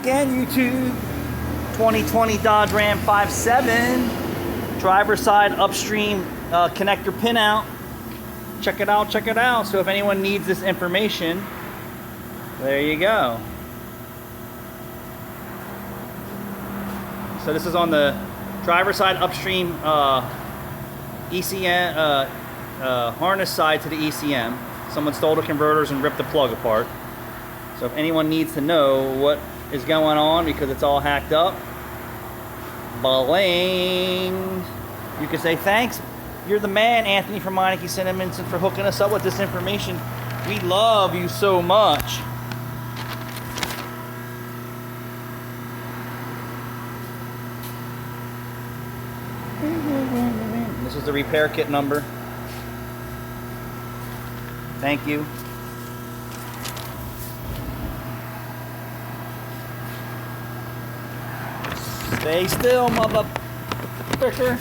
again, YouTube. 2020 Dodge Ram 5.7. Driver's side upstream connector pinout. Check it out, check it out. So if anyone needs this information, there you go. So this is on the driver's side upstream ECM harness side to the ECM. Someone stole the converters and ripped the plug apart. So if anyone needs to know what is going on because it's all hacked up, bling, you can say thanks. You're the man, Anthony from Meineke Cinnamons, for hooking us up with this information. We love you so much. This is the repair kit number. Thank you. Stay still, motherfucker.